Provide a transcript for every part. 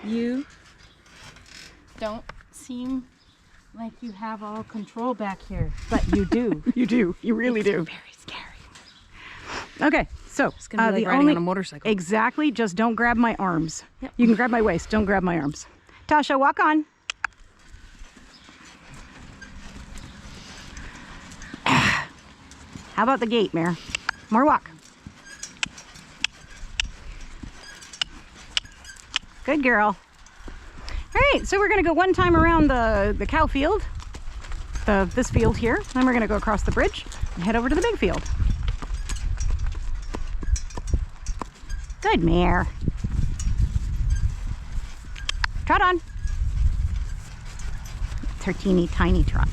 You don't seem like you have all control back here, but you do. You do. You really do. Very scary. Okay, so It's gonna be like riding on a motorcycle. Exactly. Just don't grab my arms. Yep. You can grab my waist. Don't grab my arms. Tascha, walk on. How about the gate, Mare? More walk. Good girl. All right, so we're gonna go one time around the cow field, this field here. Then we're gonna go across the bridge and head over to the big field. Good mare. Trot on. It's her teeny tiny trot.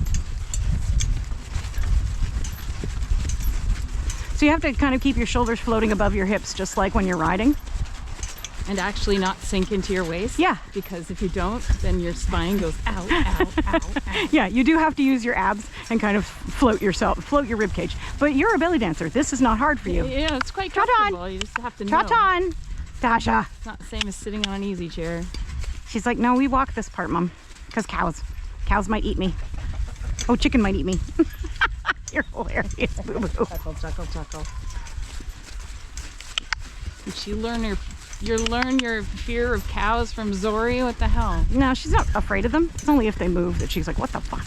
So you have to kind of keep your shoulders floating above your hips, just like when you're riding. And actually not sink into your waist. Yeah. Because if you don't, then your spine goes ow, ow, ow, ow. Yeah, you do have to use your abs and kind of float your rib cage. But you're a belly dancer. This is not hard for you. Yeah, it's quite Trot comfortable. on. You just have to know. Trot on, Tascha. It's not the same as sitting on an easy chair. She's like, no, we walk this part, Mom, because cows might eat me. Oh, chicken might eat me. You're hilarious, boo-boo. Chuckle, chuckle, chuckle. Did you learn your fear of cows from Zori? What the hell? No, she's not afraid of them. It's only if they move that she's like, what the fuck?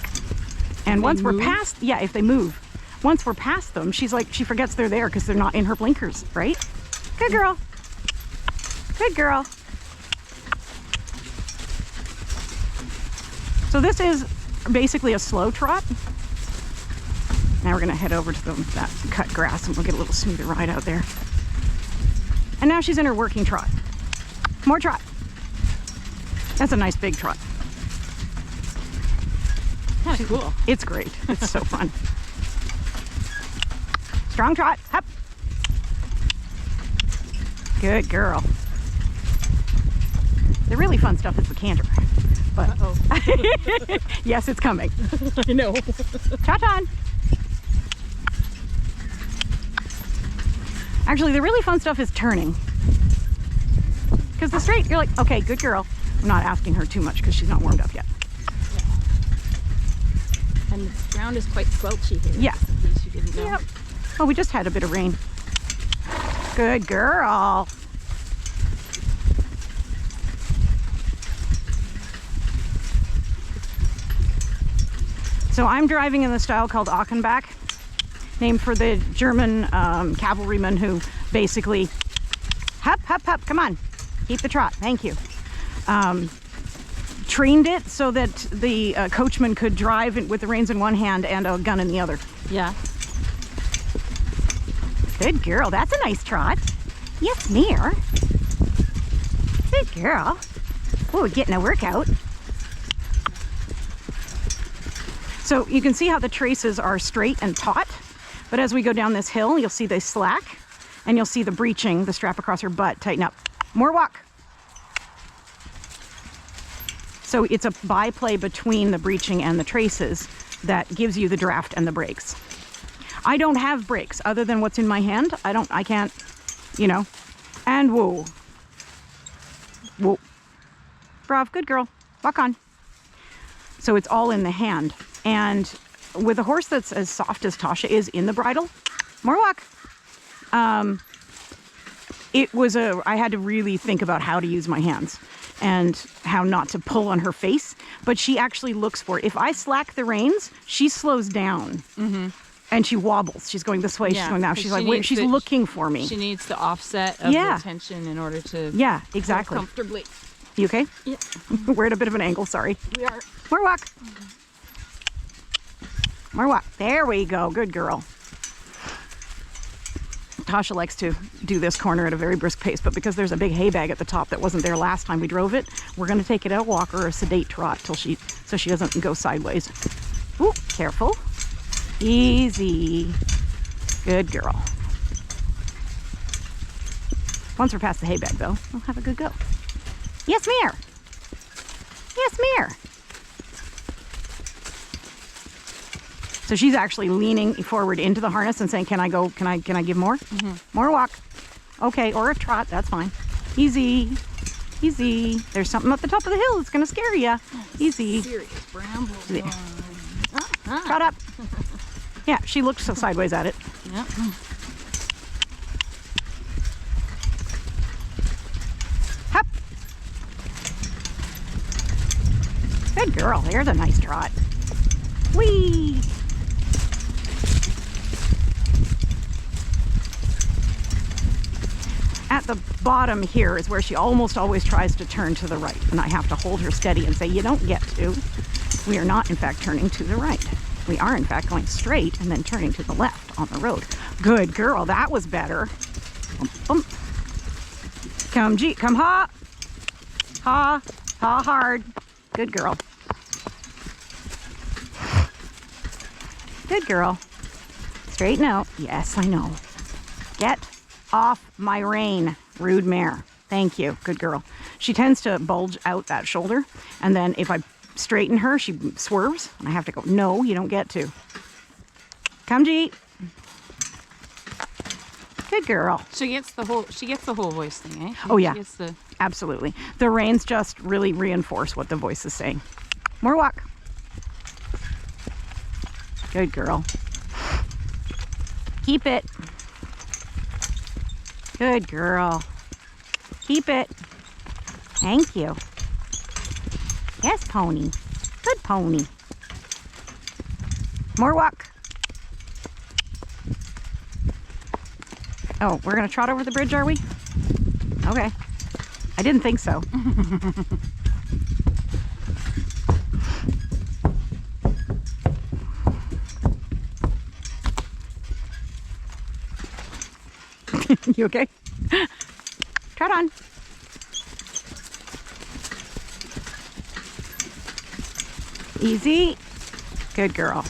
And once we're past, yeah, if they move. Once we're past them, she's like, she forgets they're there because they're not in her blinkers, right? Good girl. Good girl. So this is basically a slow trot. Now we're gonna head over to that cut grass and we'll get a little smoother ride out there. And now she's in her working trot. More trot. That's a nice big trot. Kind of cool. It's great. It's so fun. Strong trot. Up. Good girl. The really fun stuff is the canter. But Uh-oh. yes, it's coming. I know. Trot on. Actually, the really fun stuff is turning. Because the straight, you're like, okay, good girl. I'm not asking her too much because she's not warmed up yet. And the ground is quite squelchy here. Yeah. In case you didn't know. Yep. Oh, we just had a bit of rain. Good girl. So I'm driving in the style called Achenbach, named for the German cavalryman who basically, hup, hup, hup, come on, keep the trot, thank you. Trained it so that the coachman could drive with the reins in one hand and a gun in the other. Yeah. Good girl, that's a nice trot. Yes, Mare. Good girl. Oh, we're getting a workout. So you can see how the traces are straight and taut, but as we go down this hill, you'll see they slack, and you'll see the breeching, the strap across her butt, tighten up. More walk. So it's a byplay between the breeching and the traces that gives you the draft and the brakes. I don't have brakes other than what's in my hand. I can't, you know. And whoa. Whoa. Brav, good girl. Walk on. So it's all in the hand. And with a horse that's as soft as Tascha is in the bridle, more walk. I had to really think about how to use my hands and how not to pull on her face. But she actually looks for it. If I slack the reins, she slows down. Mm-hmm. And she wobbles. She's going this way, she's going that. She's like, wait, she's looking for me. She needs the offset of the tension in order to exactly. comfortably. You okay? Yeah. We're at a bit of an angle, sorry. We are. More walk. More walk. There we go. Good girl. Tascha likes to do this corner at a very brisk pace, but because there's a big hay bag at the top that wasn't there last time we drove it, we're going to take it out walk or a sedate trot so she doesn't go sideways. Ooh, careful. Easy. Good girl. Once we're past the hay bag, though, we'll have a good go. Yes, Mare. Yes, Mare. So she's actually leaning forward into the harness and saying, can I go? Can I give more? Mm-hmm. More walk. Okay, or a trot, that's fine. Easy. Easy. There's something at the top of the hill that's going to scare you. Easy. Serious bramble. Yeah. Trot up. Yeah, she looked so sideways at it. Yep. Hop. Good girl. There's a nice trot. Whee! At the bottom here is where she almost always tries to turn to the right, and I have to hold her steady and say, you don't get to. We are not, in fact, turning to the right. We are, in fact, going straight and then turning to the left on the road. Good girl. That was better. Bump. Come, G. Come, ha. Ha. Ha hard. Good girl. Good girl. Straighten out. Yes, I know. Get off my rein, rude mare. Thank you. Good girl. She tends to bulge out that shoulder, and then if I straighten her, she swerves, and I have to go, no, you don't get to. Come, G. Good girl. She gets the whole voice thing, eh? Oh, yeah. She gets the... Absolutely. The reins just really reinforce what the voice is saying. More walk. Good girl. Keep it. Good girl. Keep it. Thank you. Yes, pony. Good pony. More walk. Oh, we're going to trot over the bridge, are we? Okay. I didn't think so. You okay? Trot on. Easy. Good girl.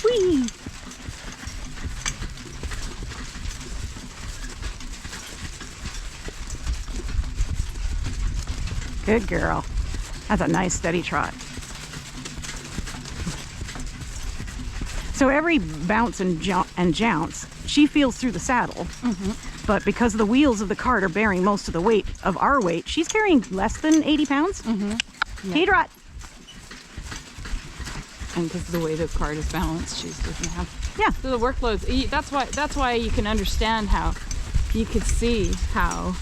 Whee! Good girl. That's a nice steady trot. So every bounce and jounce, she feels through the saddle. Mm-hmm. But because the wheels of the cart are bearing most of the weight of our weight, she's carrying less than 80 pounds. Mm-hmm. Yeah. Trot. And because of the way the cart is balanced, she doesn't have. Yeah. So the workloads. That's why you can understand how you could see how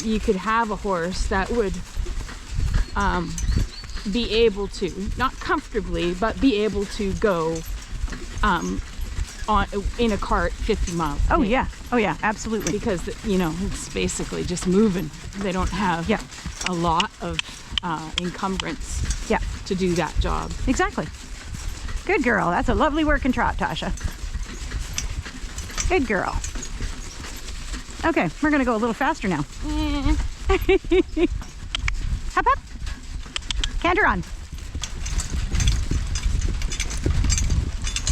you could have a horse that would be able to, not comfortably, but be able to go in a cart 50 miles. Oh yeah. Oh yeah, absolutely. Because it's basically just moving. They don't have a lot of encumbrance to do that job. Exactly. Good girl. That's a lovely working trot, Tasha. Good girl. Okay, we're gonna go a little faster now. Hop, hop. Canter on.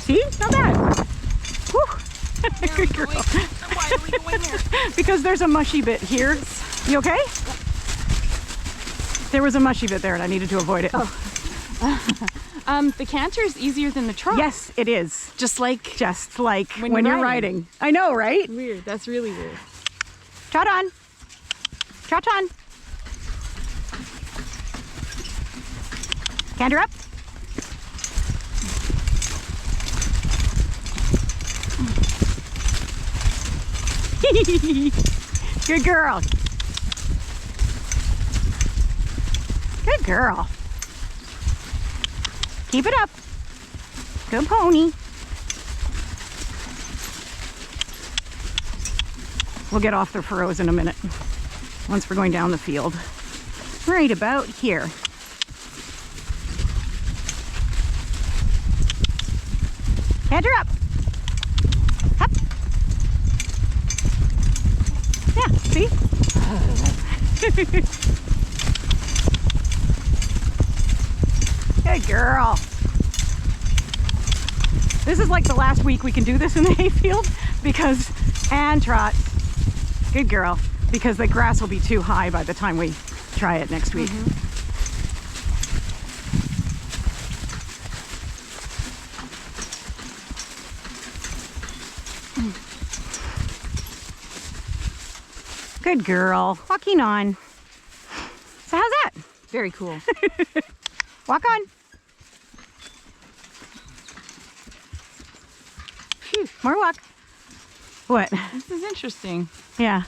See? Not bad. Whew. Good girl. Why are we going there? Because there's a mushy bit here. You okay? There was a mushy bit there and I needed to avoid it. Oh. The canter is easier than the trot. Yes, it is. Just like when you're riding. I know, right? Weird. That's really weird. Trot on. Trot on. Canter up. Good girl. Good girl. Keep it up. Good pony. We'll get off the furrows in a minute once we're going down the field. Right about here. Canter up. Up. Yeah, see? Good girl. This is like the last week we can do this in the hayfield because, and trot. Good girl. Because the grass will be too high by the time we try it next week. Mm-hmm. Good girl. Walking on. So how's that? Very cool. Walk on. Phew, more walk. What? This is interesting. Yeah.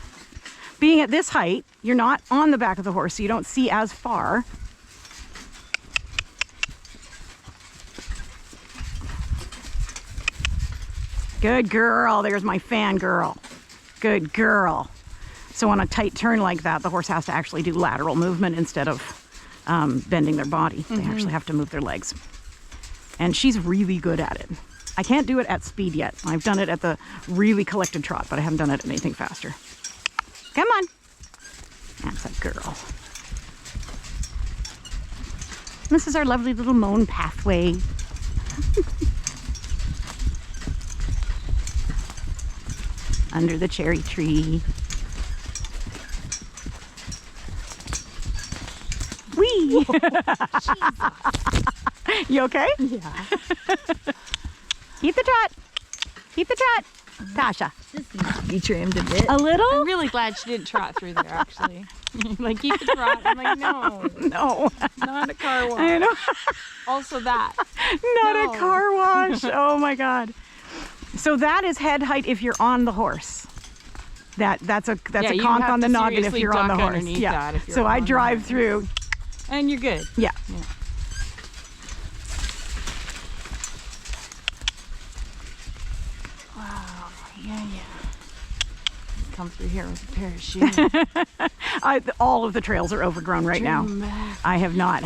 Being at this height, you're not on the back of the horse, so you don't see as far. Good girl. There's my fangirl. Good girl. So on a tight turn like that, the horse has to actually do lateral movement instead of bending their body. They actually have to move their legs. And she's really good at it. I can't do it at speed yet. I've done it at the really collected trot, but I haven't done it at anything faster. Come on. That's a girl. This is our lovely little mown pathway. Under the cherry tree. Whee! You okay? Yeah. Keep the trot. Keep the trot. Tascha. This needs to be trimmed a bit. A little? I'm really glad she didn't trot through there, actually. Like, keep the trot. I'm like, no, No. not a car wash. I know. Also that. Not No. a car wash. Oh my God. So that is head height if you're on the horse. That's a Yeah, you conk have on the to noggin if seriously you're on the duck horse. underneath Yeah. that if you're So I on the drive horse. through. And you're good. Yeah. Yeah. Wow. Yeah. Come through here with a pair of shoes. All of the trails are overgrown right now. Dramatic. I have not